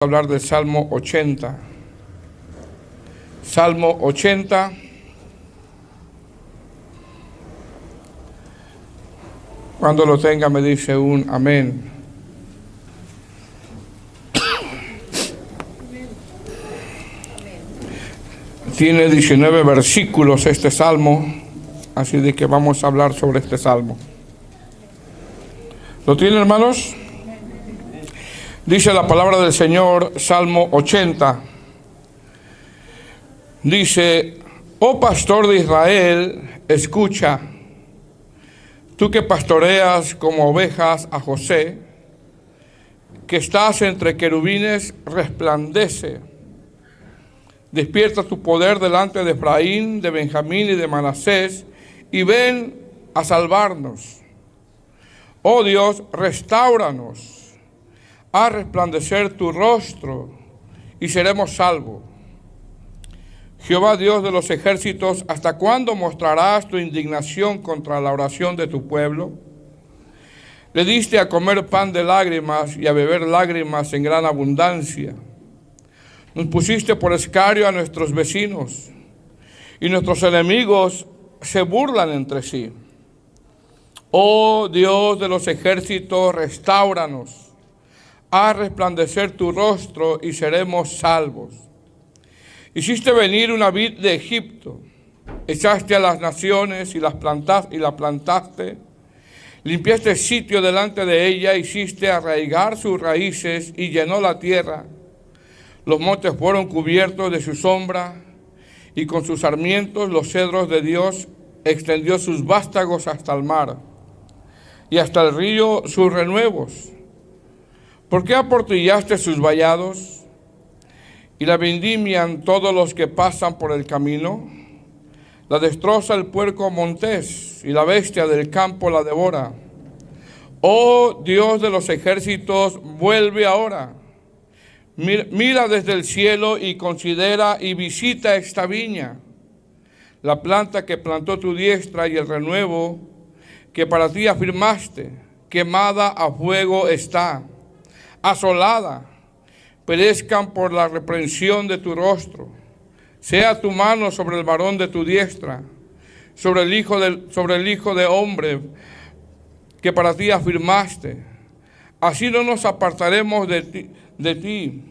Hablar del Salmo 80. Salmo 80. Cuando lo tenga me dice un amén. Tiene 19 versículos este salmo, así de que vamos a hablar sobre este salmo. ¿Lo tienen, hermanos? Dice la palabra del Señor, Salmo 80. Dice: oh pastor de Israel, escucha, tú que pastoreas como ovejas a José, que estás entre querubines, resplandece. Despierta tu poder delante de Efraín, de Benjamín y de Manasés, y ven a salvarnos. Oh Dios, restáuranos. Haz resplandecer tu rostro y seremos salvos. Jehová Dios de los ejércitos, ¿hasta cuándo mostrarás tu indignación contra la oración de tu pueblo? Le diste a comer pan de lágrimas y a beber lágrimas en gran abundancia. Nos pusiste por escario a nuestros vecinos, y nuestros enemigos se burlan entre sí. Oh Dios de los ejércitos, restáuranos. Haz resplandecer tu rostro y seremos salvos. Hiciste venir una vid de Egipto, echaste a las naciones y la plantaste, limpiaste sitio delante de ella, hiciste arraigar sus raíces y llenó la tierra. Los montes fueron cubiertos de su sombra, y con sus sarmientos los cedros de Dios extendió sus vástagos hasta el mar, y hasta el río sus renuevos. ¿Por qué aportillaste sus vallados y la vendimian todos los que pasan por el camino? La destroza el puerco montés y la bestia del campo la devora. Oh Dios de los ejércitos, vuelve ahora. Mira desde el cielo y considera y visita esta viña, la planta que plantó tu diestra y el renuevo que para ti afirmaste, quemada a fuego está. Asolada, perezcan por la reprensión de tu rostro. Sea tu mano sobre el varón de tu diestra, sobre el hijo de hombre que para ti afirmaste. Así no nos apartaremos de ti.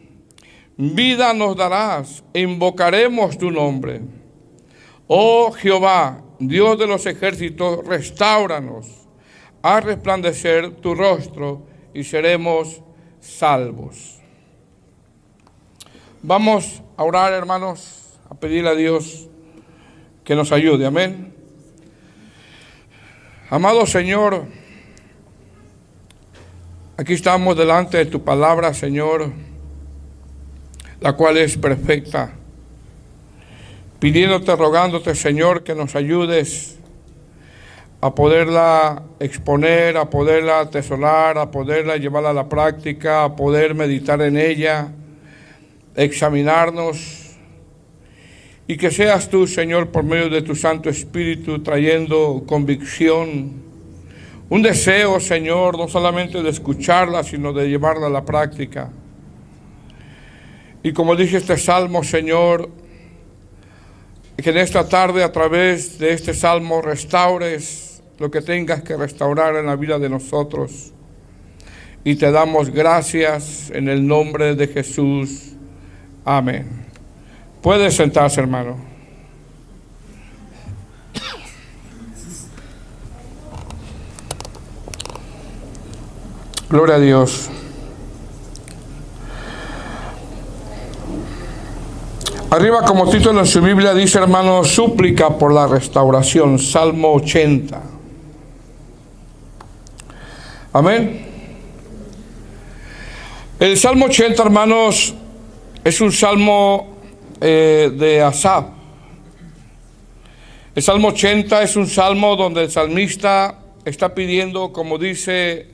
Vida nos darás e invocaremos tu nombre. Oh Jehová, Dios de los ejércitos, restáuranos. Haz resplandecer tu rostro y seremos salvos. Vamos a orar, hermanos, a pedirle a Dios que nos ayude. Amén. Amado Señor, aquí estamos delante de tu palabra, Señor, la cual es perfecta, pidiéndote, rogándote, Señor, que nos ayudes a poderla exponer, a poderla atesorar, a poderla llevar a la práctica, a poder meditar en ella, examinarnos, y que seas tú, Señor, por medio de tu Santo Espíritu, trayendo convicción, un deseo, Señor, no solamente de escucharla, sino de llevarla a la práctica. Y como dice este salmo, Señor, que en esta tarde, a través de este salmo, restaures lo que tengas que restaurar en la vida de nosotros. Y te damos gracias en el nombre de Jesús. Amén. Puede sentarse, hermano. Gloria a Dios. Arriba, como título en su Biblia, dice, hermano, súplica por la restauración, Salmo 80. Amén. El Salmo 80, hermanos, es un salmo de Asaf. El Salmo 80 es un salmo donde el salmista está pidiendo, como dice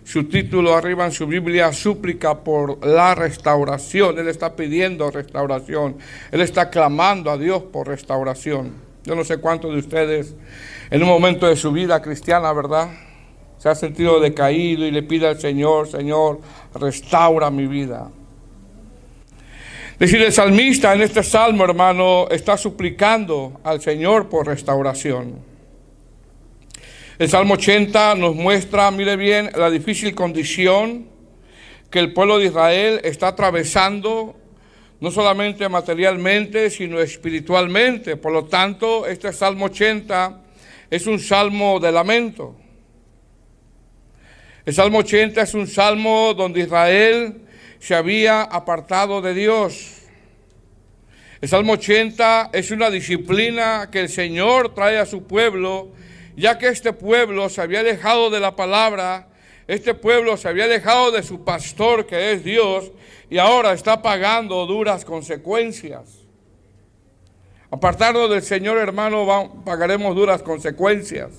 su título arriba en su Biblia, súplica por la restauración. Él está pidiendo restauración. Él está clamando a Dios por restauración. Yo no sé cuántos de ustedes en un momento de su vida cristiana, ¿verdad?, se ha sentido decaído y le pide al Señor: Señor, restaura mi vida. Es decir, el salmista en este salmo, hermano, está suplicando al Señor por restauración. El Salmo 80 nos muestra, mire bien, la difícil condición que el pueblo de Israel está atravesando, no solamente materialmente, sino espiritualmente. Por lo tanto, este Salmo 80 es un salmo de lamento. El Salmo 80 es un salmo donde Israel se había apartado de Dios. El Salmo 80 es una disciplina que el Señor trae a su pueblo, ya que este pueblo se había alejado de la palabra, este pueblo se había alejado de su pastor, que es Dios, y ahora está pagando duras consecuencias. Apartarnos del Señor, hermano, pagaremos duras consecuencias.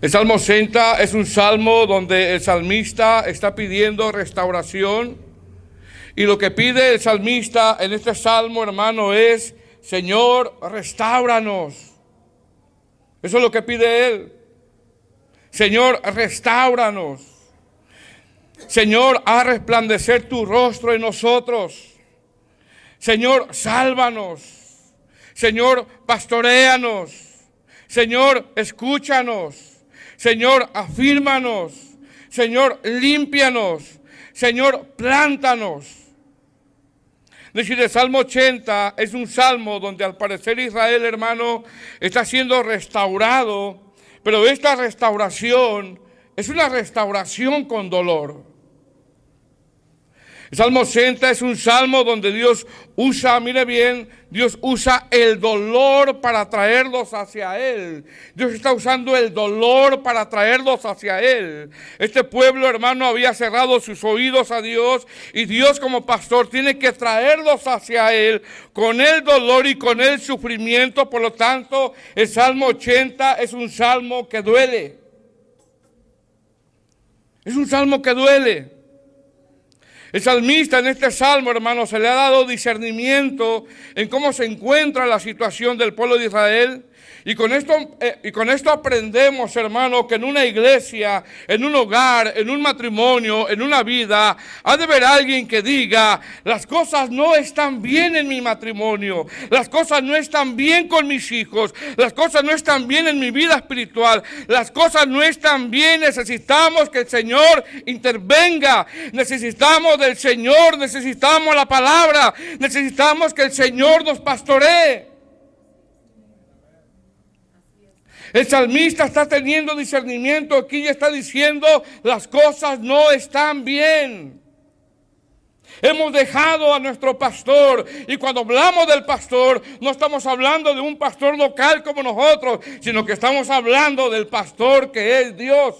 El Salmo 80 es un salmo donde el salmista está pidiendo restauración. Y lo que pide el salmista en este salmo, hermano, es: Señor, restáuranos. Eso es lo que pide él. Señor, restáuranos. Señor, haz resplandecer tu rostro en nosotros. Señor, sálvanos. Señor, pastoréanos. Señor, escúchanos. Señor, afírmanos. Señor, límpianos. Señor, plántanos. Es decir, el Salmo 80 es un salmo donde al parecer Israel, hermano, está siendo restaurado, pero esta restauración es una restauración con dolor. El Salmo 80 es un salmo donde Dios usa, mire bien, Dios usa el dolor para traerlos hacia Él. Dios está usando el dolor para traerlos hacia Él. Este pueblo, hermano, había cerrado sus oídos a Dios, y Dios como pastor tiene que traerlos hacia Él con el dolor y con el sufrimiento. Por lo tanto, el Salmo 80 es un salmo que duele. Es un salmo que duele. El salmista en este salmo, hermano, se le ha dado discernimiento en cómo se encuentra la situación del pueblo de Israel. Y con esto aprendemos, hermano, que en una iglesia, en un hogar, en un matrimonio, en una vida, ha de haber alguien que diga: las cosas no están bien en mi matrimonio, las cosas no están bien con mis hijos, las cosas no están bien en mi vida espiritual, las cosas no están bien, necesitamos que el Señor intervenga, necesitamos del Señor, necesitamos la palabra, necesitamos que el Señor nos pastoree. El salmista está teniendo discernimiento aquí y está diciendo: las cosas no están bien. Hemos dejado a nuestro pastor, y cuando hablamos del pastor no estamos hablando de un pastor local como nosotros, sino que estamos hablando del pastor que es Dios.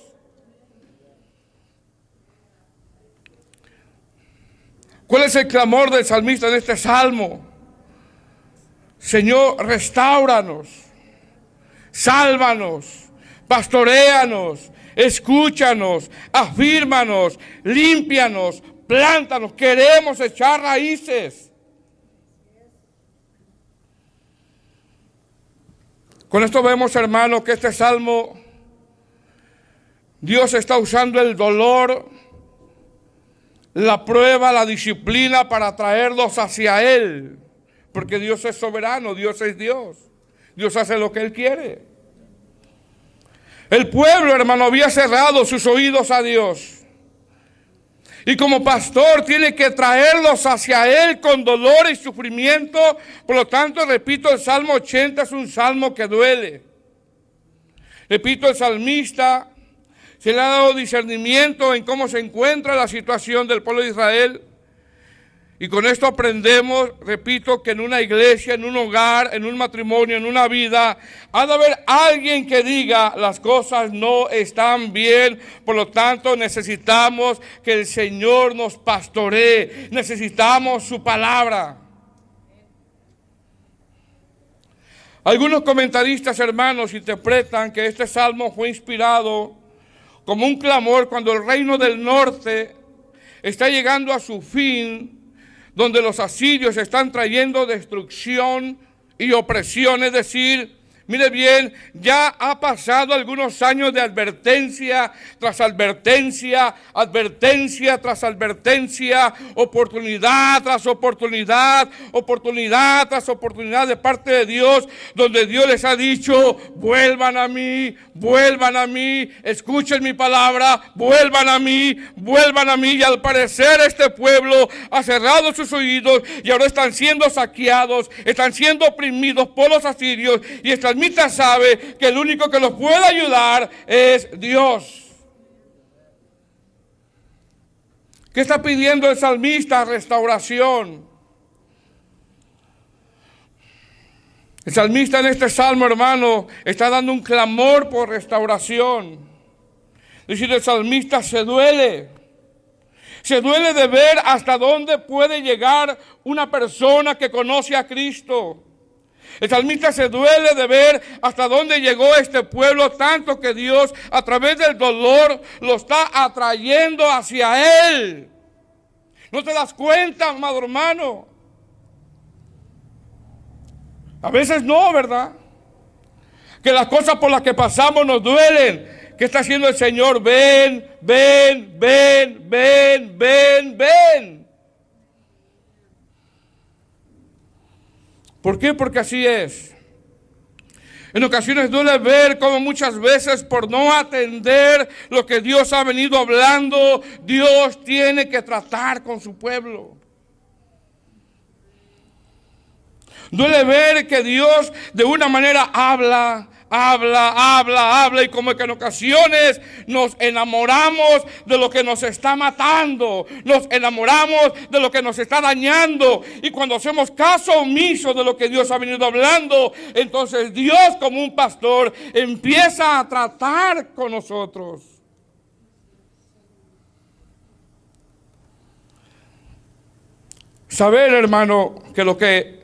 ¿Cuál es el clamor del salmista en este salmo? Señor, restáuranos. Sálvanos, pastoréanos, escúchanos, afírmanos, límpianos, plántanos. Queremos echar raíces. Con esto vemos, hermano, que este salmo, Dios está usando el dolor, la prueba, la disciplina para traerlos hacia Él. Porque Dios es soberano, Dios es Dios. Dios hace lo que Él quiere. El pueblo, hermano, había cerrado sus oídos a Dios. Y como pastor tiene que traerlos hacia Él con dolor y sufrimiento. Por lo tanto, repito, el Salmo 80 es un salmo que duele. Repito, el salmista se le ha dado discernimiento en cómo se encuentra la situación del pueblo de Israel. Y con esto aprendemos, repito, que en una iglesia, en un hogar, en un matrimonio, en una vida, ha de haber alguien que diga: las cosas no están bien. Por lo tanto, necesitamos que el Señor nos pastoree. Necesitamos su palabra. Algunos comentaristas, hermanos, interpretan que este salmo fue inspirado como un clamor cuando el reino del norte está llegando a su fin, donde los asirios están trayendo destrucción y opresión, es decir, Mire bien, ya ha pasado algunos años de advertencia tras advertencia, advertencia tras advertencia, oportunidad tras oportunidad, oportunidad tras oportunidad de parte de Dios, donde Dios les ha dicho, vuelvan a mí, escuchen mi palabra, vuelvan a mí, y al parecer este pueblo ha cerrado sus oídos y ahora están siendo saqueados, están siendo oprimidos por los asirios, y el salmista sabe que el único que los puede ayudar es Dios. ¿Qué está pidiendo el salmista? Restauración. El salmista en este salmo, hermano, está dando un clamor por restauración. Es decir, el salmista se duele. Se duele de ver hasta dónde puede llegar una persona que conoce a Cristo. El salmista se duele de ver hasta dónde llegó este pueblo, tanto que Dios a través del dolor lo está atrayendo hacia Él. ¿No te das cuenta, amado hermano? A veces no, ¿verdad? Que las cosas por las que pasamos nos duelen. ¿Qué está haciendo el Señor? Ven. ¿Por qué? Porque así es. En ocasiones duele ver cómo muchas veces por no atender lo que Dios ha venido hablando, Dios tiene que tratar con su pueblo. Duele ver que Dios de una manera habla, y como que en ocasiones nos enamoramos de lo que nos está matando, nos enamoramos de lo que nos está dañando, y cuando hacemos caso omiso de lo que Dios ha venido hablando, entonces Dios como un pastor empieza a tratar con nosotros. Saber, hermano, que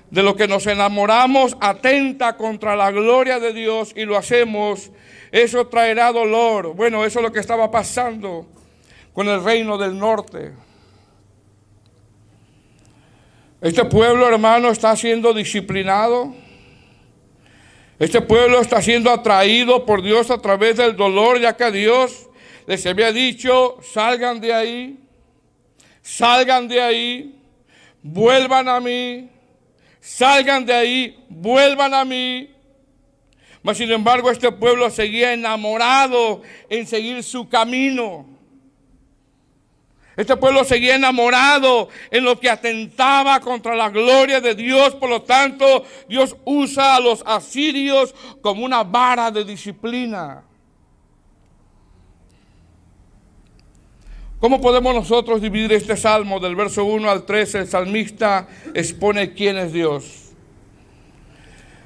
de lo que nos enamoramos atenta contra la gloria de Dios y lo hacemos, eso traerá dolor. Bueno, eso es lo que estaba pasando con el reino del norte. Este pueblo, hermano, está siendo disciplinado. Este pueblo está siendo atraído por Dios a través del dolor, ya que Dios les había dicho, salgan de ahí, vuelvan a mí. Salgan de ahí, vuelvan a mí. Mas sin embargo este pueblo seguía enamorado en seguir su camino. Este pueblo seguía enamorado en lo que atentaba contra la gloria de Dios. Por lo tanto, Dios usa a los asirios como una vara de disciplina. ¿Cómo podemos nosotros dividir este salmo del verso 1 al 13? El salmista expone quién es Dios.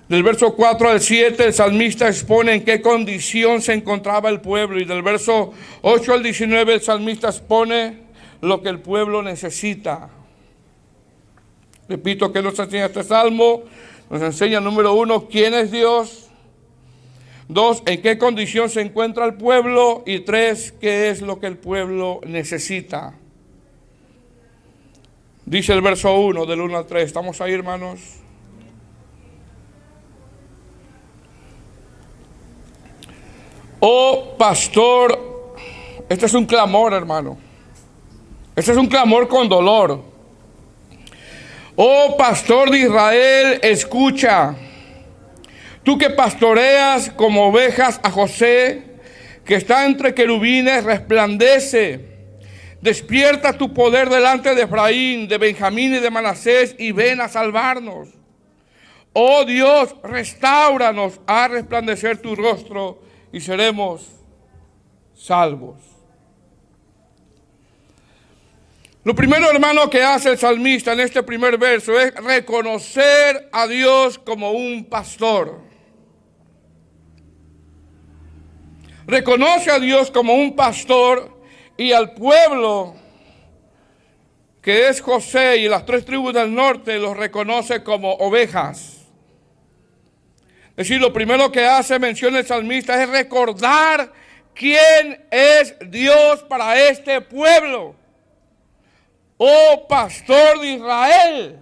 Del verso 4 al 7 el salmista expone en qué condición se encontraba el pueblo. Y del verso 8 al 19 el salmista expone lo que el pueblo necesita. Repito, ¿qué nos enseña este salmo? Nos enseña, número 1, quién es Dios. 2, en qué condición se encuentra el pueblo. Y 3, qué es lo que el pueblo necesita. Dice el verso 1, del 1 al 3. ¿Estamos ahí, hermanos? Oh pastor, este es un clamor, hermano. Este es un clamor con dolor. Oh pastor de Israel, escucha. Tú que pastoreas como ovejas a José, que está entre querubines, resplandece. Despierta tu poder delante de Efraín, de Benjamín y de Manasés, y ven a salvarnos. Oh Dios, restáuranos, a resplandecer tu rostro, y seremos salvos. Lo primero, hermano, que hace el salmista en este primer verso es reconocer a Dios como un pastor. Reconoce a Dios como un pastor y al pueblo que es José y las 3 tribus del norte los reconoce como ovejas. Es decir, lo primero que hace mención el salmista es recordar quién es Dios para este pueblo. Oh pastor de Israel.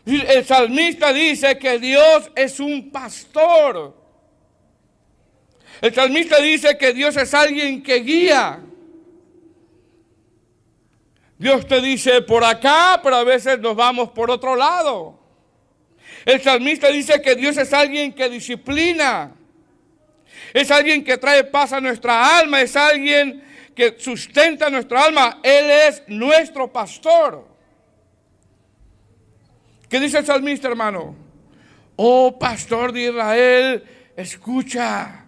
El salmista dice que Dios es un pastor. El salmista dice que Dios es alguien que guía. Dios te dice por acá, pero a veces nos vamos por otro lado. El salmista dice que Dios es alguien que disciplina. Es alguien que trae paz a nuestra alma. Es alguien que sustenta nuestra alma. Él es nuestro pastor. ¿Qué dice el salmista, hermano? Oh, pastor de Israel, escucha.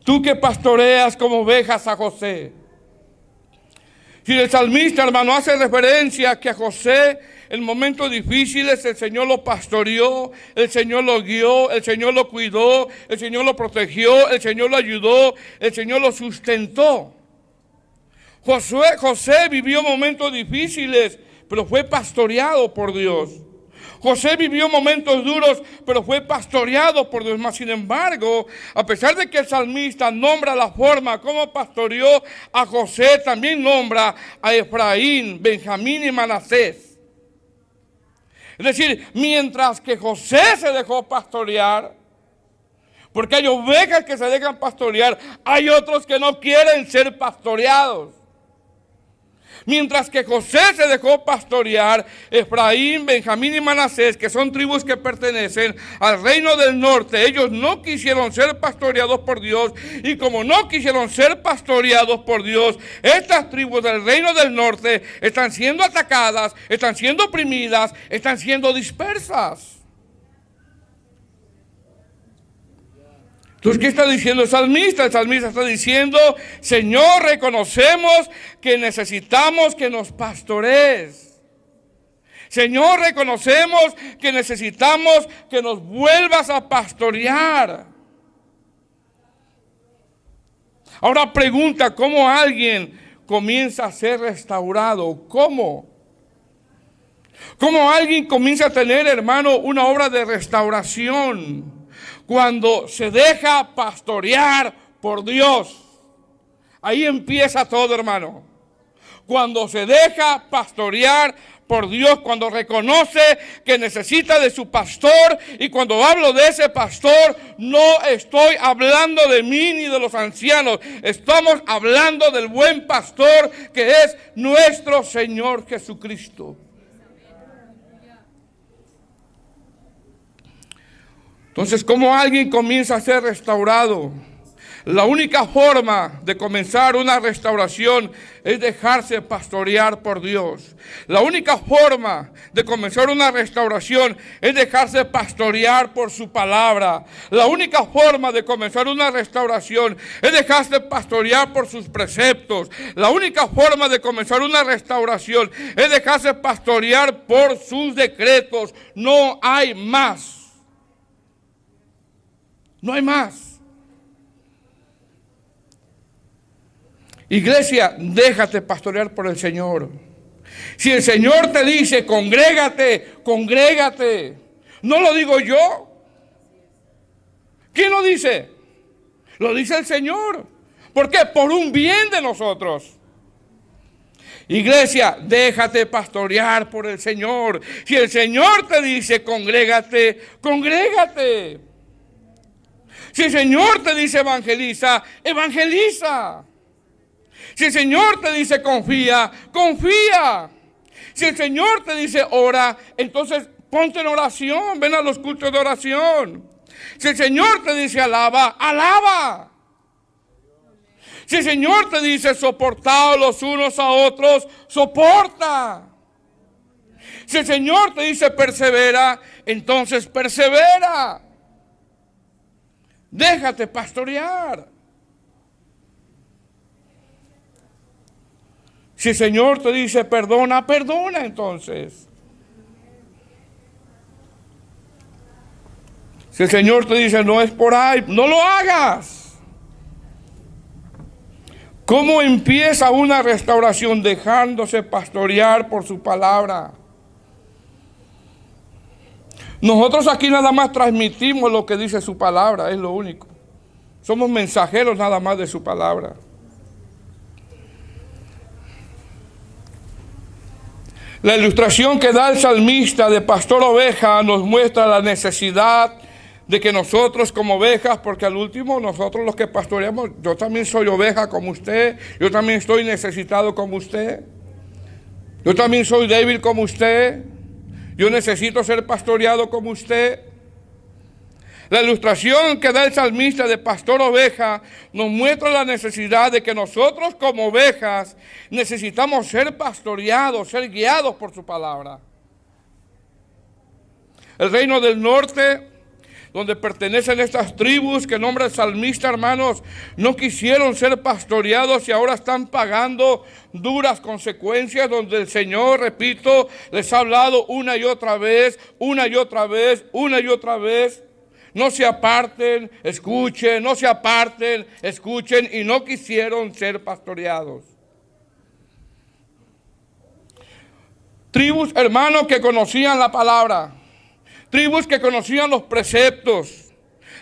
Tú que pastoreas como ovejas a José. Si el salmista, hermano, hace referencia a que a José en momentos difíciles el Señor lo pastoreó, el Señor lo guió, el Señor lo cuidó, el Señor lo protegió, el Señor lo ayudó, el Señor lo sustentó. José vivió momentos difíciles, pero fue pastoreado por Dios. José vivió momentos duros, pero fue pastoreado por Dios. Mas, sin embargo, a pesar de que el salmista nombra la forma como pastoreó a José, también nombra a Efraín, Benjamín y Manasés. Es decir, mientras que José se dejó pastorear, porque hay ovejas que se dejan pastorear, hay otros que no quieren ser pastoreados. Mientras que José se dejó pastorear, Efraín, Benjamín y Manasés, que son tribus que pertenecen al reino del norte, ellos no quisieron ser pastoreados por Dios. Y como no quisieron ser pastoreados por Dios, estas tribus del reino del norte están siendo atacadas, están siendo oprimidas, están siendo dispersas. Entonces, ¿qué está diciendo el salmista? El salmista está diciendo, Señor, reconocemos que necesitamos que nos pastorees. Señor, reconocemos que necesitamos que nos vuelvas a pastorear. Ahora pregunta, ¿cómo alguien comienza a ser restaurado? ¿Cómo? ¿Cómo alguien comienza a tener, hermano, una obra de restauración? Cuando se deja pastorear por Dios. Ahí empieza todo, hermano. Cuando se deja pastorear por Dios, cuando reconoce que necesita de su pastor, y cuando hablo de ese pastor, no estoy hablando de mí ni de los ancianos. Estamos hablando del buen pastor que es nuestro Señor Jesucristo. Entonces, ¿cómo alguien comienza a ser restaurado? La única forma de comenzar una restauración es dejarse pastorear por Dios. La única forma de comenzar una restauración es dejarse pastorear por su palabra. La única forma de comenzar una restauración es dejarse pastorear por sus preceptos. La única forma de comenzar una restauración es dejarse pastorear por sus decretos. No hay más. No hay más. Iglesia, déjate pastorear por el Señor. Si el Señor te dice, congrégate, congrégate. No lo digo yo. ¿Quién lo dice? Lo dice el Señor. ¿Por qué? Por un bien de nosotros. Iglesia, déjate pastorear por el Señor. Si el Señor te dice, congrégate, congrégate. Si el Señor te dice evangeliza, evangeliza. Si el Señor te dice confía, confía. Si el Señor te dice ora, entonces ponte en oración, ven a los cultos de oración. Si el Señor te dice alaba, alaba. Si el Señor te dice soportaos los unos a otros, soporta. Si el Señor te dice persevera, entonces persevera. Déjate pastorear. Si el Señor te dice perdona, perdona entonces. Si el Señor te dice no es por ahí, no lo hagas. ¿Cómo empieza una restauración? Dejándose pastorear por su palabra. Nosotros aquí nada más transmitimos lo que dice su palabra, es lo único. Somos mensajeros nada más de su palabra. La ilustración que da el salmista de pastor oveja nos muestra la necesidad de que nosotros como ovejas, porque al último nosotros los que pastoreamos, yo también soy oveja como usted, yo también estoy necesitado como usted, yo también soy débil como usted, yo necesito ser pastoreado como usted. La ilustración que da el salmista de pastor oveja nos muestra la necesidad de que nosotros como ovejas necesitamos ser pastoreados, ser guiados por su palabra. El reino del norte, donde pertenecen estas tribus que nombra el salmista, hermanos, no quisieron ser pastoreados y ahora están pagando duras consecuencias, donde el Señor, repito, les ha hablado una y otra vez, una y otra vez, una y otra vez. No se aparten, escuchen, no se aparten, escuchen, y no quisieron ser pastoreados. Tribus, hermanos, que conocían la palabra, tribus que conocían los preceptos,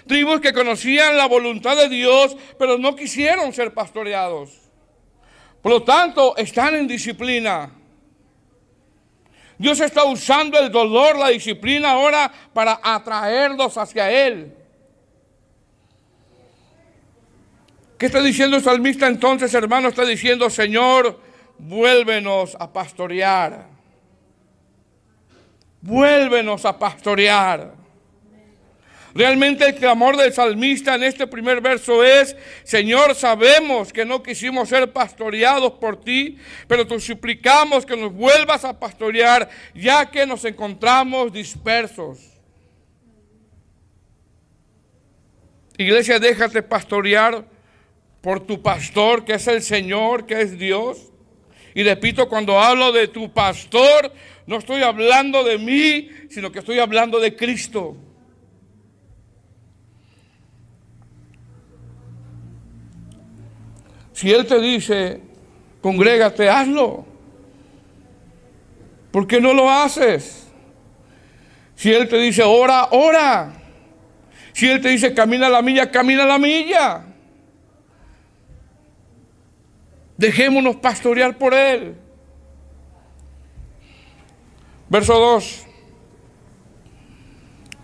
tribus que conocían la voluntad de Dios, pero no quisieron ser pastoreados. Por lo tanto, están en disciplina. Dios está usando el dolor, la disciplina ahora para atraerlos hacia Él. ¿Qué está diciendo el salmista entonces, hermano? Está diciendo, Señor, vuélvenos a pastorear. Vuélvenos a pastorear. Realmente el clamor del salmista en este primer verso es, Señor, sabemos que no quisimos ser pastoreados por ti, pero te suplicamos que nos vuelvas a pastorear, ya que nos encontramos dispersos. Iglesia, déjate pastorear por tu pastor, que es el Señor, que es Dios. Y repito, cuando hablo de tu pastor, no estoy hablando de mí, sino que estoy hablando de Cristo. Si Él te dice, congrégate, hazlo. ¿Por qué no lo haces? Si Él te dice, ora, ora. Si Él te dice, camina la milla, camina la milla. Dejémonos pastorear por Él. Verso 2.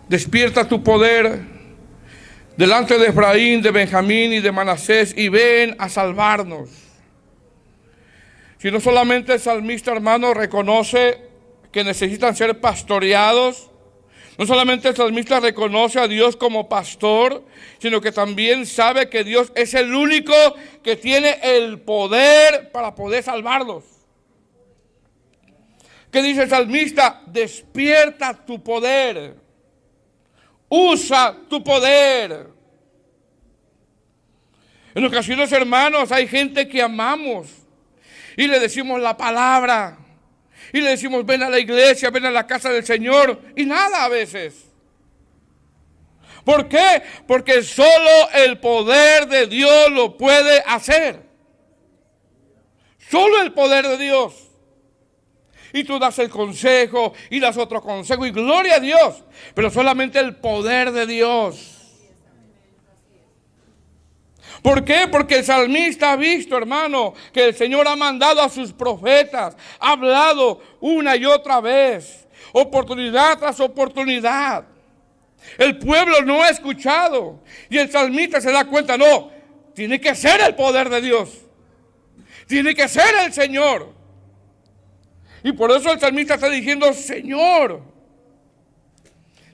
Despierta tu poder delante de Efraín, de Benjamín y de Manasés, y ven a salvarnos. Si no solamente el salmista, hermano, reconoce que necesitan ser pastoreados, no solamente el salmista reconoce a Dios como pastor, sino que también sabe que Dios es el único que tiene el poder para poder salvarlos. ¿Qué dice el salmista? Despierta tu poder. Usa tu poder. En ocasiones, hermanos, hay gente que amamos y le decimos la palabra y le decimos ven a la iglesia, ven a la casa del Señor, y nada a veces. ¿Por qué? Porque solo el poder de Dios lo puede hacer. Solo el poder de Dios. Y tú das el consejo y das otro consejo y gloria a Dios, pero solamente el poder de Dios. ¿Por qué? Porque el salmista ha visto, hermano, que el Señor ha mandado a sus profetas, ha hablado una y otra vez, oportunidad tras oportunidad. El pueblo no ha escuchado y el salmista se da cuenta, no, tiene que ser el poder de Dios, tiene que ser el Señor. Y por eso el salmista está diciendo, Señor,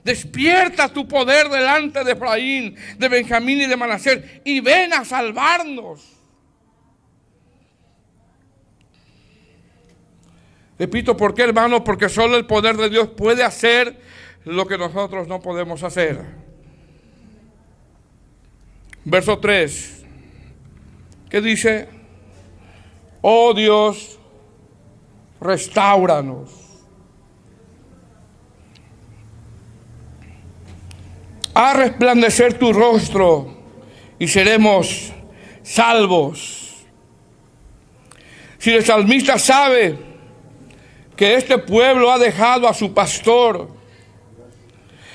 despierta tu poder delante de Efraín, de Benjamín y de Manasés, y ven a salvarnos. Repito, ¿por qué, hermano? Porque solo el poder de Dios puede hacer lo que nosotros no podemos hacer. Verso 3. ¿Qué dice? Oh Dios, restáuranos. Haz resplandecer tu rostro y seremos salvos. Si el salmista sabe que este pueblo ha dejado a su pastor,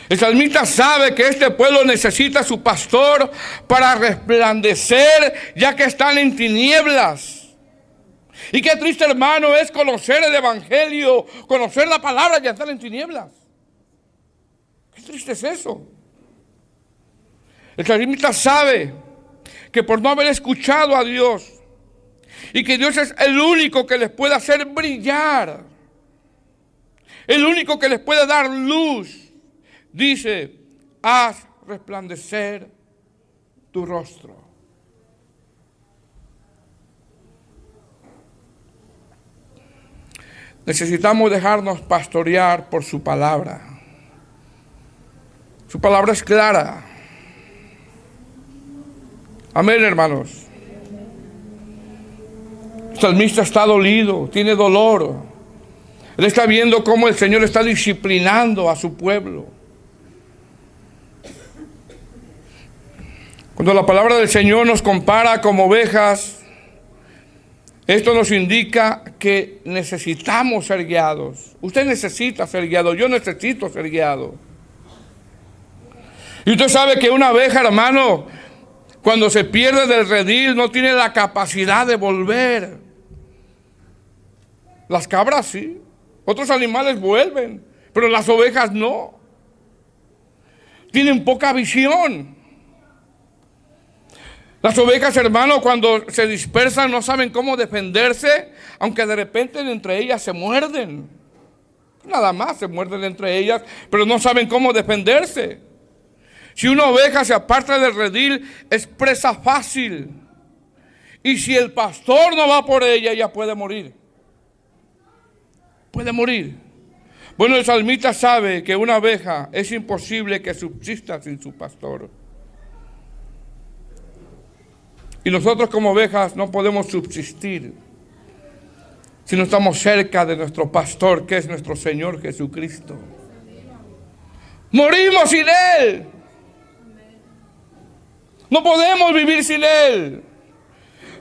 el salmista sabe que este pueblo necesita a su pastor para resplandecer, ya que están en tinieblas. Y qué triste, hermano, es conocer el evangelio, conocer la palabra y estar en tinieblas. Qué triste es eso. El salmista sabe que por no haber escuchado a Dios y que Dios es el único que les puede hacer brillar, el único que les puede dar luz, dice: haz resplandecer tu rostro. Necesitamos dejarnos pastorear por su palabra. Su palabra es clara. Amén, hermanos. El salmista está dolido, tiene dolor. Él está viendo cómo el Señor está disciplinando a su pueblo. Cuando la palabra del Señor nos compara como ovejas, esto nos indica que necesitamos ser guiados. Usted necesita ser guiado, yo necesito ser guiado. Y usted sabe que una oveja, hermano, cuando se pierde del redil, no tiene la capacidad de volver. Las cabras sí, otros animales vuelven, pero las ovejas no. Tienen poca visión. Las ovejas, hermano, cuando se dispersan no saben cómo defenderse, aunque de repente entre ellas se muerden. Nada más se muerden entre ellas, pero no saben cómo defenderse. Si una oveja se aparta del redil, es presa fácil. Y si el pastor no va por ella puede morir. Puede morir. Bueno, el salmista sabe que una oveja es imposible que subsista sin su pastor. Y nosotros como ovejas no podemos subsistir si no estamos cerca de nuestro pastor, que es nuestro Señor Jesucristo. Morimos sin Él. No podemos vivir sin Él.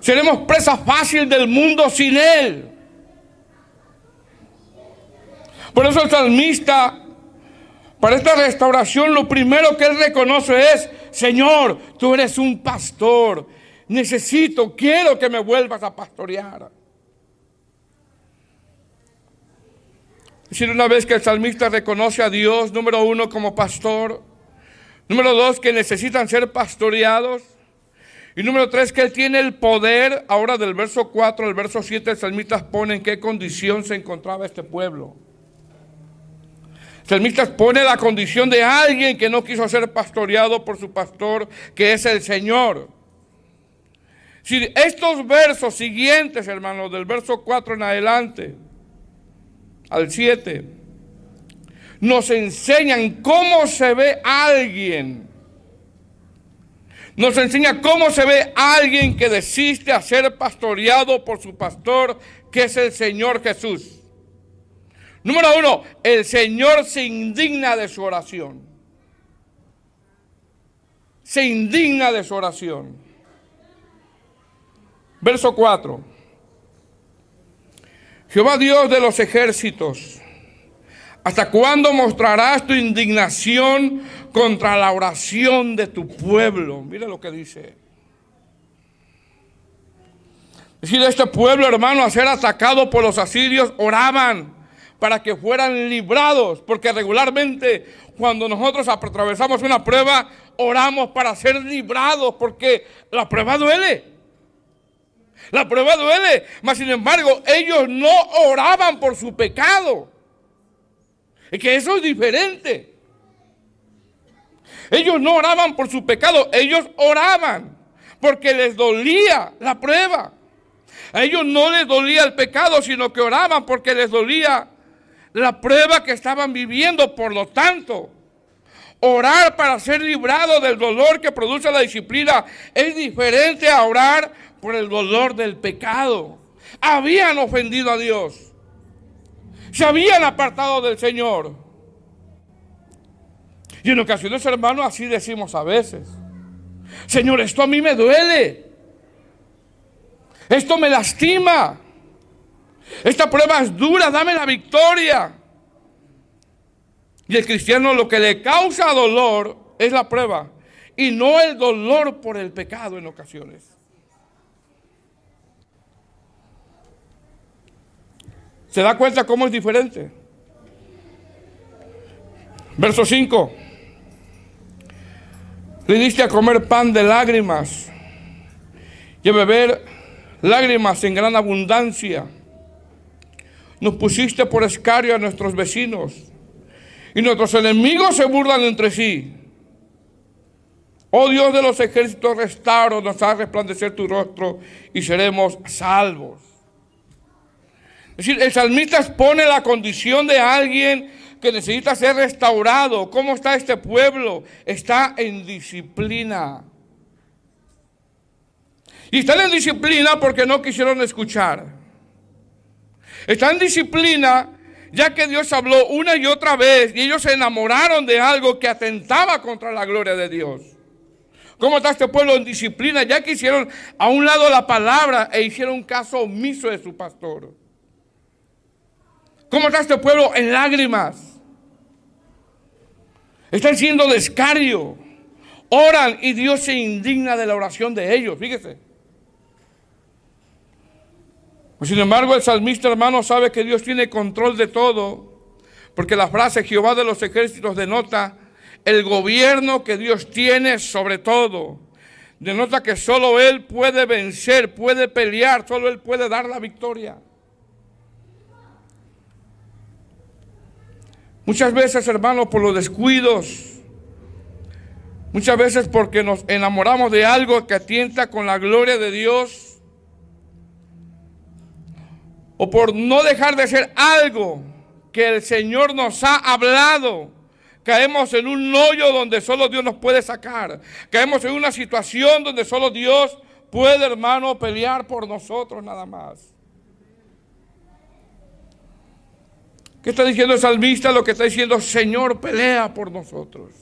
Seremos presa fácil del mundo sin Él. Por eso el salmista, para esta restauración, lo primero que él reconoce es: Señor, tú eres un pastor. Quiero que me vuelvas a pastorear. Es decir, una vez que el salmista reconoce a Dios, número uno, como pastor. Número dos, que necesitan ser pastoreados. Y número tres, que Él tiene el poder. Ahora del verso 4 al verso 7, el salmista pone en qué condición se encontraba este pueblo. El salmista pone la condición de alguien que no quiso ser pastoreado por su pastor, que es el Señor. Si estos versos siguientes, hermanos, del verso 4 en adelante, al 7, nos enseñan cómo se ve a alguien. Nos enseña cómo se ve a alguien que desiste a ser pastoreado por su pastor, que es el Señor Jesús. Número uno, el Señor se indigna de su oración. Se indigna de su oración. Verso 4. Jehová Dios de los ejércitos, ¿hasta cuándo mostrarás tu indignación contra la oración de tu pueblo? Mire lo que dice. Es decir, este pueblo, hermano, a ser atacado por los asirios, oraban para que fueran librados, porque regularmente cuando nosotros atravesamos una prueba, oramos para ser librados, porque la prueba duele. La prueba duele, mas sin embargo, ellos no oraban por su pecado. Es que eso es diferente. Ellos no oraban por su pecado, ellos oraban porque les dolía la prueba. A ellos no les dolía el pecado, sino que oraban porque les dolía la prueba que estaban viviendo. Por lo tanto, orar para ser librado del dolor que produce la disciplina es diferente a orar por el dolor del pecado. Habían ofendido a Dios. Se habían apartado del Señor. Y en ocasiones, hermanos, así decimos a veces: Señor, esto a mí me duele. Esto me lastima. Esta prueba es dura, dame la victoria. Y el cristiano, lo que le causa dolor es la prueba, y no el dolor por el pecado en ocasiones. ¿Se da cuenta cómo es diferente? Verso 5. Le diste a comer pan de lágrimas y a beber lágrimas en gran abundancia. Nos pusiste por escarnio a nuestros vecinos y nuestros enemigos se burlan entre sí. Oh Dios de los ejércitos, restauranos, haz resplandecer tu rostro y seremos salvos. Es decir, el salmista expone la condición de alguien que necesita ser restaurado. ¿Cómo está este pueblo? Está en disciplina. Y están en disciplina porque no quisieron escuchar. Están en disciplina ya que Dios habló una y otra vez y ellos se enamoraron de algo que atentaba contra la gloria de Dios. ¿Cómo está este pueblo en disciplina? Ya que hicieron a un lado la palabra e hicieron caso omiso de su pastor. ¿Cómo está este pueblo en lágrimas? Están siendo de escarnio. Oran y Dios se indigna de la oración de ellos. Fíjese. Sin embargo, el salmista, hermano, sabe que Dios tiene control de todo. Porque la frase Jehová de los ejércitos denota el gobierno que Dios tiene sobre todo. Denota que solo Él puede vencer, puede pelear, solo Él puede dar la victoria. Muchas veces, hermanos, por los descuidos, muchas veces porque nos enamoramos de algo que atienta con la gloria de Dios, o por no dejar de hacer algo que el Señor nos ha hablado, caemos en un hoyo donde solo Dios nos puede sacar. Caemos en una situación donde solo Dios puede, hermano, pelear por nosotros nada más. ¿Qué está diciendo el salmista? Lo que está diciendo, Señor, pelea por nosotros.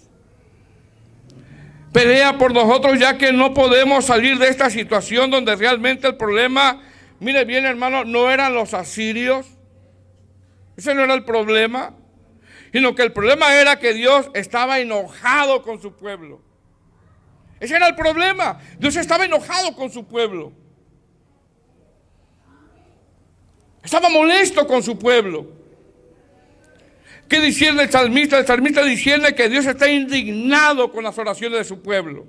Pelea por nosotros, ya que no podemos salir de esta situación donde realmente el problema, mire bien, hermano, no eran los asirios. Ese no era el problema. Sino que el problema era que Dios estaba enojado con su pueblo. Ese era el problema. Dios estaba enojado con su pueblo. Estaba molesto con su pueblo. ¿Qué discierne el salmista? El salmista discierne que Dios está indignado con las oraciones de su pueblo.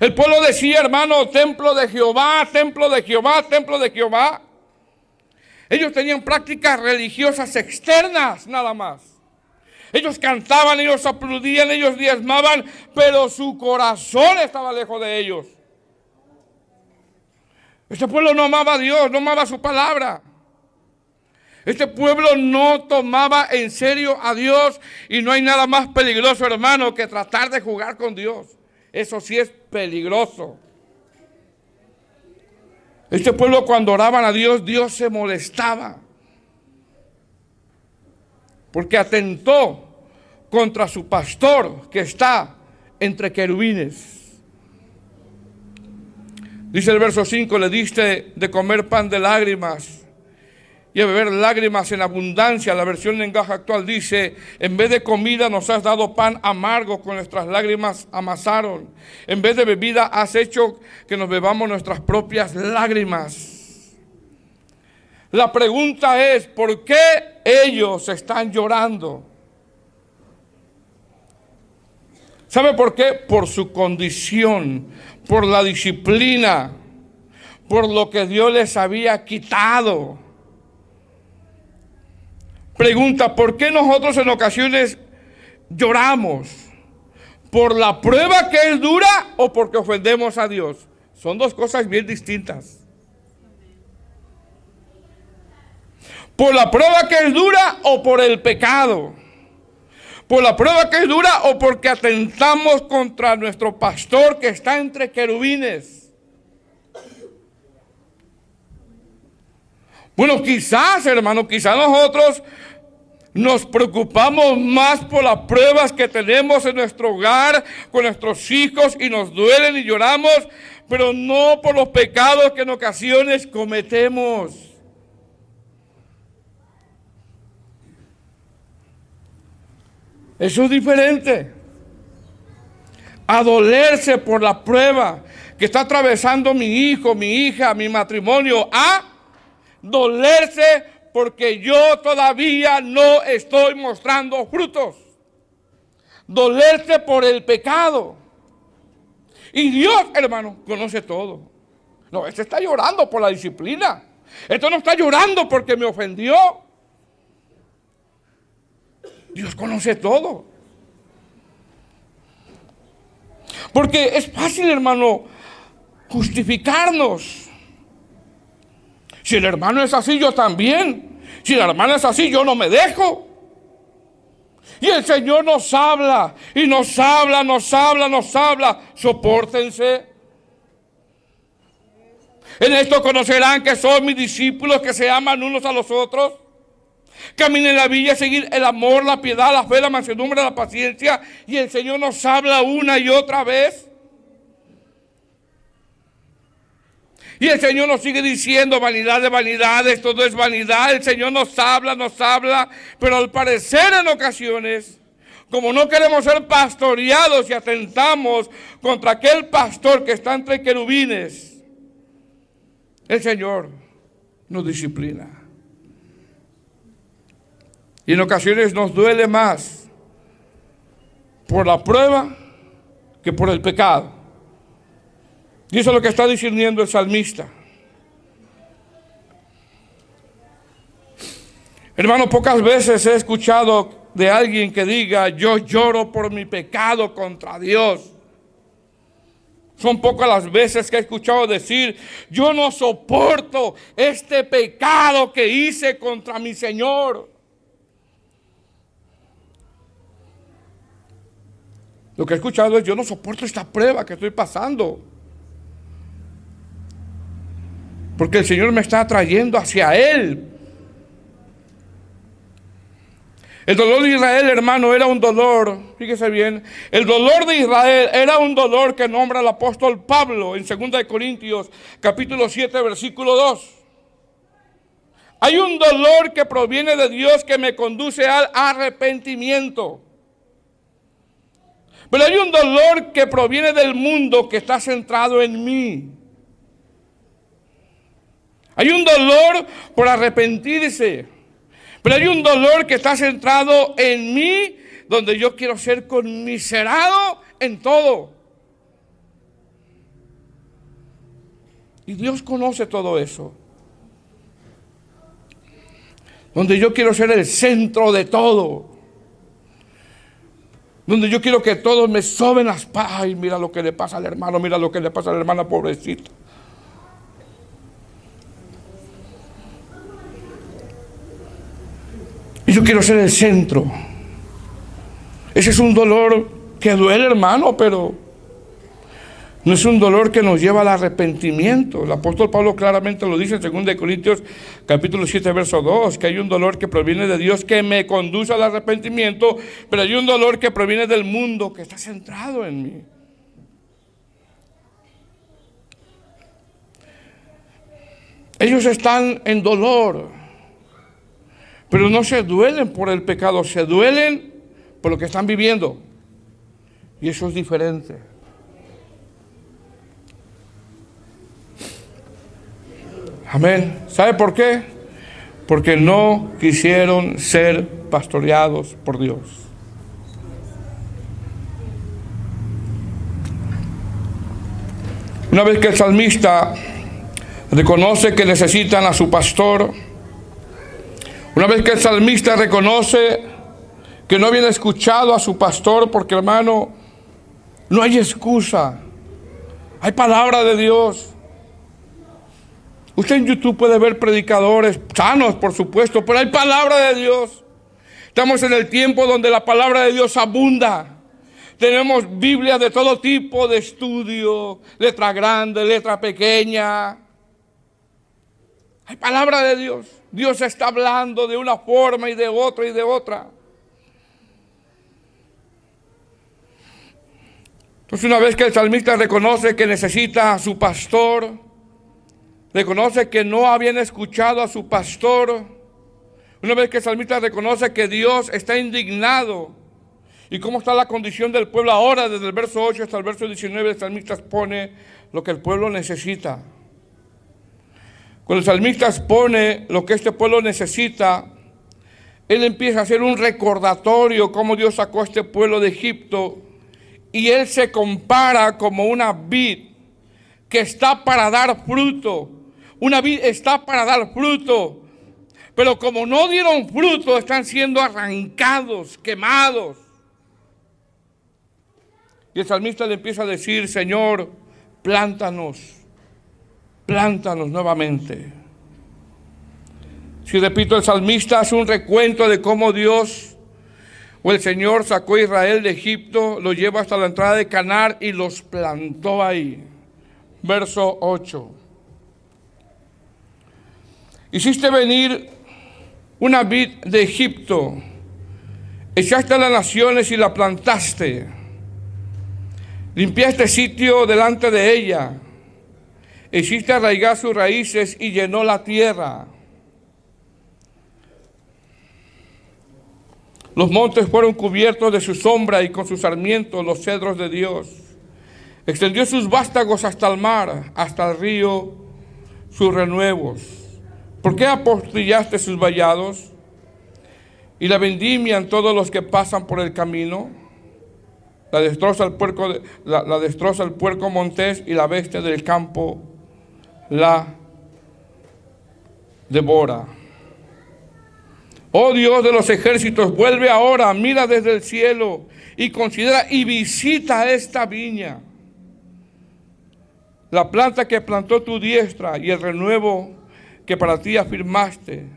El pueblo decía, hermano, templo de Jehová, templo de Jehová, templo de Jehová. Ellos tenían prácticas religiosas externas nada más. Ellos cantaban, ellos aplaudían, ellos diezmaban, pero su corazón estaba lejos de ellos. Este pueblo no amaba a Dios, no amaba su palabra. Este pueblo no tomaba en serio a Dios y no hay nada más peligroso, hermano, que tratar de jugar con Dios. Eso sí es peligroso. Este pueblo cuando oraban a Dios, Dios se molestaba. Porque atentó contra su pastor que está entre querubines. Dice el verso 5, le diste de comer pan de lágrimas y a beber lágrimas en abundancia. La versión en lenguaje actual dice, en vez de comida nos has dado pan amargo, con nuestras lágrimas amasaron. En vez de bebida has hecho que nos bebamos nuestras propias lágrimas. La pregunta es, ¿por qué ellos están llorando? ¿Sabe por qué? Por su condición, por la disciplina, por lo que Dios les había quitado. Pregunta, ¿por qué nosotros en ocasiones lloramos? ¿Por la prueba que es dura o porque ofendemos a Dios? Son dos cosas bien distintas. ¿Por la prueba que es dura o por el pecado? ¿Por la prueba que es dura o porque atentamos contra nuestro pastor que está entre querubines? Bueno, quizás, hermano, quizás nosotros nos preocupamos más por las pruebas que tenemos en nuestro hogar, con nuestros hijos, y nos duelen y lloramos, pero no por los pecados que en ocasiones cometemos. Eso es diferente a dolerse por la prueba que está atravesando mi hijo, mi hija, mi matrimonio, dolerse porque yo todavía no estoy mostrando frutos. Dolerse por el pecado. Y Dios, hermano, conoce todo. No, este está llorando por la disciplina. Esto no está llorando porque me ofendió. Dios conoce todo. Porque es fácil, hermano, justificarnos. Si el hermano es así, yo también. Si la hermana es así, yo no me dejo. Y el Señor nos habla, y nos habla, nos habla, nos habla. Sopórtense. En esto conocerán que son mis discípulos, que se aman unos a los otros. Caminen en la villa, seguir el amor, la piedad, la fe, la mansedumbre, la paciencia. Y el Señor nos habla una y otra vez. Y el Señor nos sigue diciendo, vanidad de vanidades, todo es vanidad. El Señor nos habla, pero al parecer en ocasiones, como no queremos ser pastoreados y atentamos contra aquel pastor que está entre querubines, el Señor nos disciplina. Y en ocasiones nos duele más por la prueba que por el pecado. Y eso es lo que está diciendo el salmista. Hermano, pocas veces he escuchado de alguien que diga, yo lloro por mi pecado contra Dios. Son pocas las veces que he escuchado decir, yo no soporto este pecado que hice contra mi Señor. Lo que he escuchado es, yo no soporto esta prueba que estoy pasando. Porque el Señor me está atrayendo hacia Él. El dolor de Israel, hermano, era un dolor, fíjese bien, el dolor de Israel era un dolor que nombra el apóstol Pablo en 2 Corintios, capítulo 7, versículo 2. Hay un dolor que proviene de Dios que me conduce al arrepentimiento. Pero hay un dolor que proviene del mundo que está centrado en mí. Hay un dolor por arrepentirse. Pero hay un dolor que está centrado en mí, donde yo quiero ser conmiserado en todo. Y Dios conoce todo eso. Donde yo quiero ser el centro de todo. Donde yo quiero que todos me soben las pajas. Ay, mira lo que le pasa al hermano, mira lo que le pasa a la hermana, pobrecita. Y yo quiero ser el centro. Ese es un dolor que duele, hermano, pero no es un dolor que nos lleva al arrepentimiento. El apóstol Pablo claramente lo dice en 2 Corintios capítulo 7, verso 2, que hay un dolor que proviene de Dios que me conduce al arrepentimiento, pero hay un dolor que proviene del mundo que está centrado en mí. Ellos están en dolor. Pero no se duelen por el pecado, se duelen por lo que están viviendo. Y eso es diferente. Amén. ¿Sabe por qué? Porque no quisieron ser pastoreados por Dios. Una vez que el salmista reconoce que necesitan a su pastor, una vez que el salmista reconoce que no habían escuchado a su pastor, porque hermano, no hay excusa. Hay palabra de Dios. Usted en YouTube puede ver predicadores sanos, por supuesto, pero hay palabra de Dios. Estamos en el tiempo donde la palabra de Dios abunda. Tenemos Biblias de todo tipo de estudio, letra grande, letra pequeña. Hay palabra de Dios. Dios está hablando de una forma y de otra y de otra. Entonces, una vez que el salmista reconoce que necesita a su pastor, reconoce que no habían escuchado a su pastor, una vez que el salmista reconoce que Dios está indignado, y cómo está la condición del pueblo ahora, desde el verso 8 hasta el verso 19, el salmista pone lo que el pueblo necesita. Cuando el salmista expone lo que este pueblo necesita, él empieza a hacer un recordatorio cómo Dios sacó a este pueblo de Egipto, y él se compara como una vid que está para dar fruto. Una vid está para dar fruto, pero como no dieron fruto, están siendo arrancados, quemados. Y el salmista le empieza a decir: Señor, plántanos nuevamente. Si repito, el salmista hace un recuento de cómo Dios o el Señor sacó a Israel de Egipto, lo lleva hasta la entrada de Canaán y los plantó ahí. Verso 8. Hiciste venir una vid de Egipto, echaste a las naciones y la plantaste, limpiaste sitio delante de ella, hiciste arraigar sus raíces y llenó la tierra. Los montes fueron cubiertos de su sombra y con sus sarmientos los cedros de Dios. Extendió sus vástagos hasta el mar, hasta el río sus renuevos. ¿Por qué apostillaste sus vallados y la vendimian todos los que pasan por el camino? La destroza el puerco montés y la bestia del campo la devora. Oh Dios de los ejércitos, vuelve ahora, mira desde el cielo y considera y visita esta viña, la planta que plantó tu diestra y el renuevo que para ti afirmaste.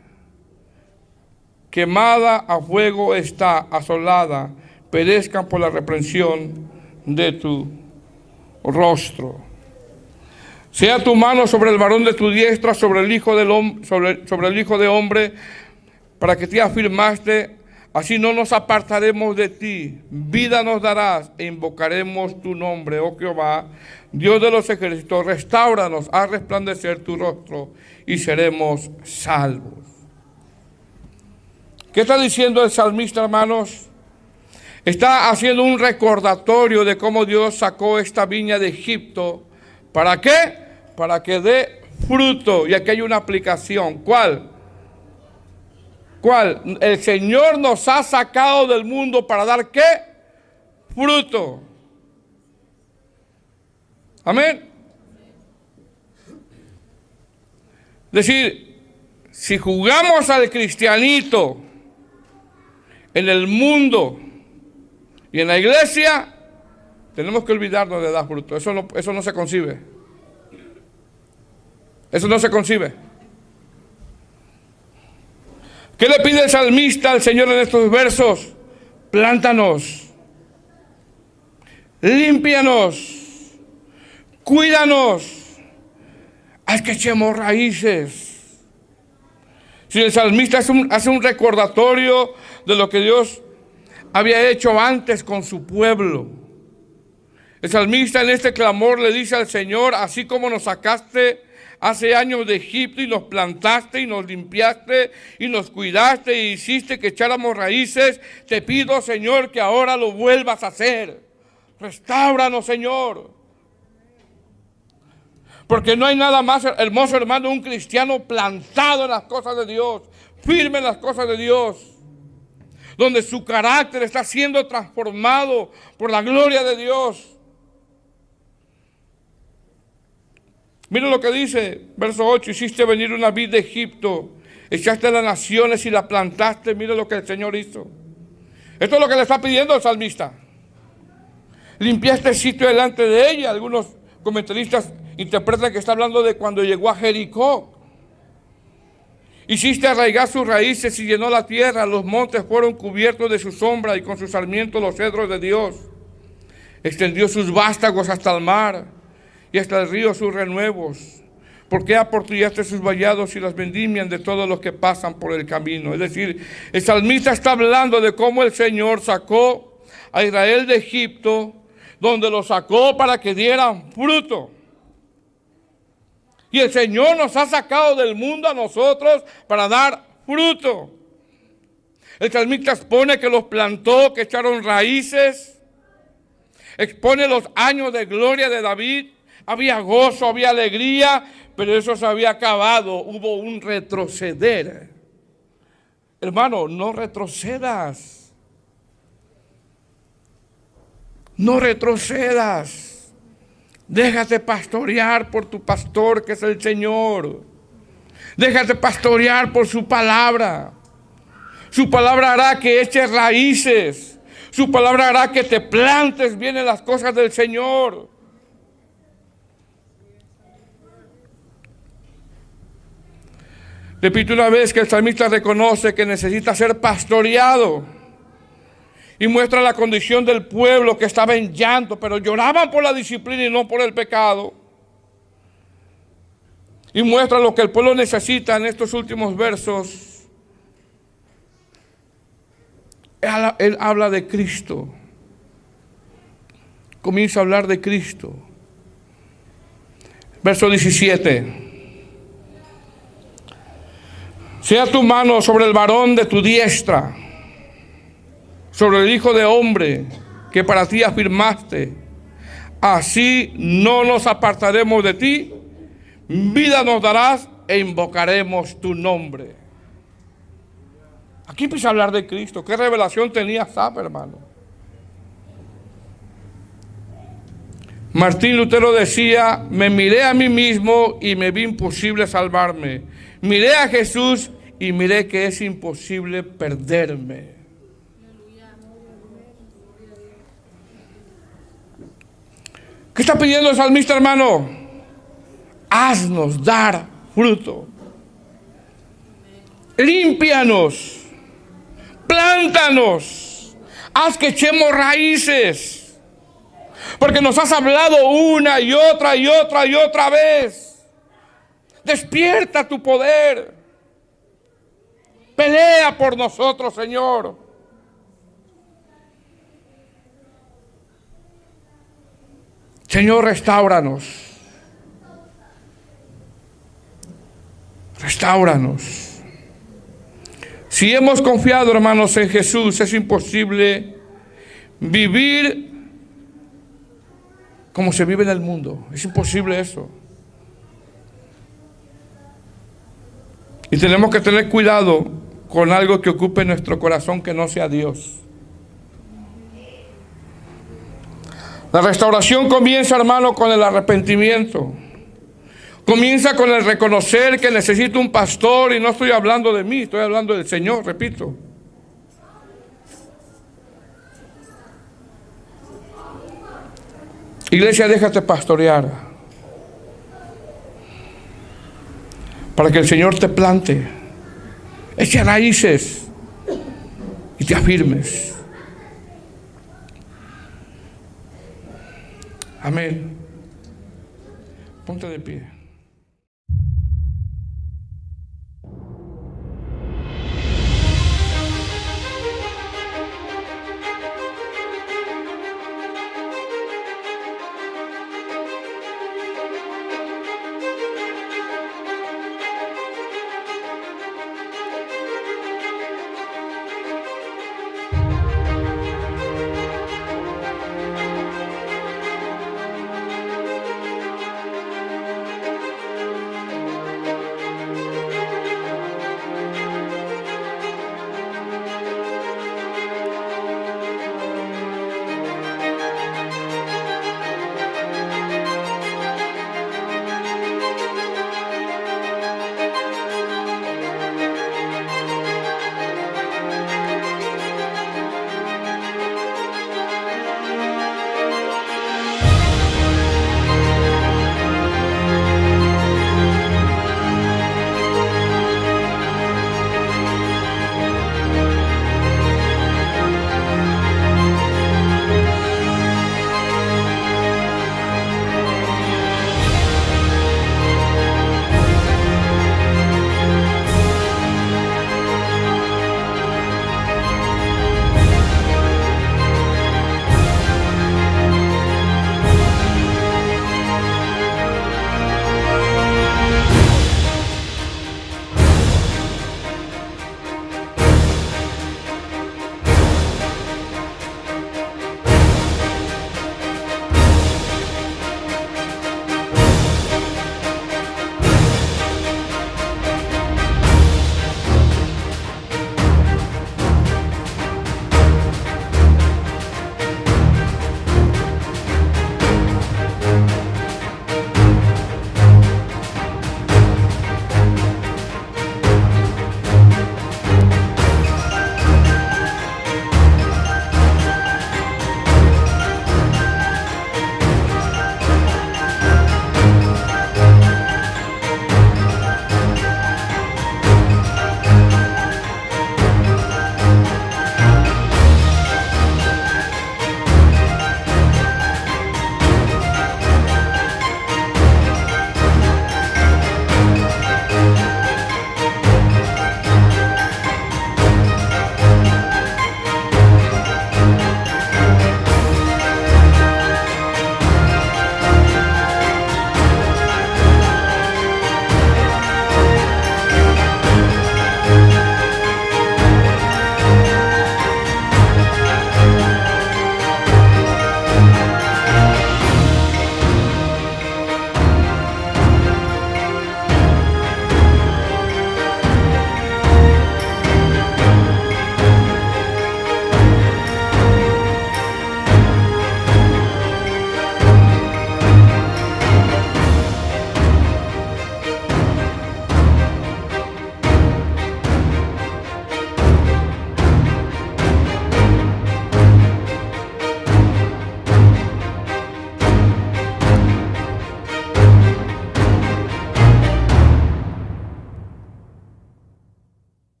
Quemada a fuego está, asolada, perezcan por la reprensión de tu rostro. Sea tu mano sobre el varón de tu diestra, sobre el hijo sobre el hijo de hombre, para que te afirmaste, así no nos apartaremos de ti. Vida nos darás e invocaremos tu nombre, oh Jehová, Dios de los ejércitos. Restáuranos, haz resplandecer tu rostro y seremos salvos. ¿Qué está diciendo el salmista, hermanos? Está haciendo un recordatorio de cómo Dios sacó esta viña de Egipto. ¿Para qué? Para que dé fruto. Y aquí hay una aplicación. ¿Cuál? El Señor nos ha sacado del mundo para dar ¿qué? Fruto. Amén. Es decir, si jugamos al cristianito en el mundo y en la iglesia, tenemos que olvidarnos de dar fruto. Eso no se concibe. Eso no se concibe. ¿Qué le pide el salmista al Señor en estos versos? Plántanos, límpianos, cuídanos, haz que echemos raíces. Si el salmista hace un recordatorio de lo que Dios había hecho antes con su pueblo. El salmista en este clamor le dice al Señor: así como nos sacaste hace años de Egipto y nos plantaste y nos limpiaste y nos cuidaste y hiciste que echáramos raíces, te pido, Señor, que ahora lo vuelvas a hacer. Restáuranos, Señor. Porque no hay nada más hermoso, hermano, un cristiano plantado en las cosas de Dios, firme en las cosas de Dios, donde su carácter está siendo transformado por la gloria de Dios. Mira lo que dice, verso 8, hiciste venir una vid de Egipto, echaste a las naciones y la plantaste. Mira lo que el Señor hizo. Esto es lo que le está pidiendo el salmista. Limpiaste el sitio delante de ella. Algunos comentaristas interpretan que está hablando de cuando llegó a Jericó. Hiciste arraigar sus raíces y llenó la tierra. Los montes fueron cubiertos de su sombra y con sus sarmientos los cedros de Dios. Extendió sus vástagos hasta el mar y hasta el río sus renuevos. ¿Por qué aportillaste sus vallados y las vendimian de todos los que pasan por el camino? Es decir, el salmista está hablando de cómo el Señor sacó a Israel de Egipto, donde lo sacó para que dieran fruto. Y el Señor nos ha sacado del mundo a nosotros para dar fruto. El salmista expone que los plantó, que echaron raíces. Expone los años de gloria de David, había gozo, había alegría, pero eso se había acabado, hubo un retroceder. Hermano, no retrocedas. No retrocedas. Déjate pastorear por tu pastor, que es el Señor. Déjate pastorear por su palabra. Su palabra hará que eches raíces. Su palabra hará que te plantes bien en las cosas del Señor. Repito una vez que el salmista reconoce que necesita ser pastoreado y muestra la condición del pueblo que estaba en llanto, pero lloraban por la disciplina y no por el pecado. Y muestra lo que el pueblo necesita en estos últimos versos. Él habla de Cristo. Comienza a hablar de Cristo. Verso 17. Sea tu mano sobre el varón de tu diestra, sobre el hijo de hombre que para ti afirmaste. Así no nos apartaremos de ti, vida nos darás e invocaremos tu nombre. Aquí empieza a hablar de Cristo. ¿Qué revelación tenía Asaf, hermano? Martín Lutero decía: me miré a mí mismo y me vi imposible salvarme. Miré a Jesús y miré que es imposible perderme. ¿Qué está pidiendo el salmista, hermano? Haznos dar fruto. Límpianos. Plántanos. Haz que echemos raíces. Porque nos has hablado una y otra y otra y otra vez. Despierta tu poder. Pelea por nosotros, Señor. Señor, restáuranos. Restáuranos. Si hemos confiado, hermanos, en Jesús, es imposible vivir como se vive en el mundo. Es imposible eso. Y tenemos que tener cuidado con algo que ocupe nuestro corazón que no sea Dios. La restauración comienza, hermano, con el arrepentimiento. Comienza con el reconocer que necesito un pastor, y no estoy hablando de mí, estoy hablando del Señor, repito. Iglesia, déjate pastorear para que el Señor te plante, eche raíces y te afirmes. Amén. Ponte de pie.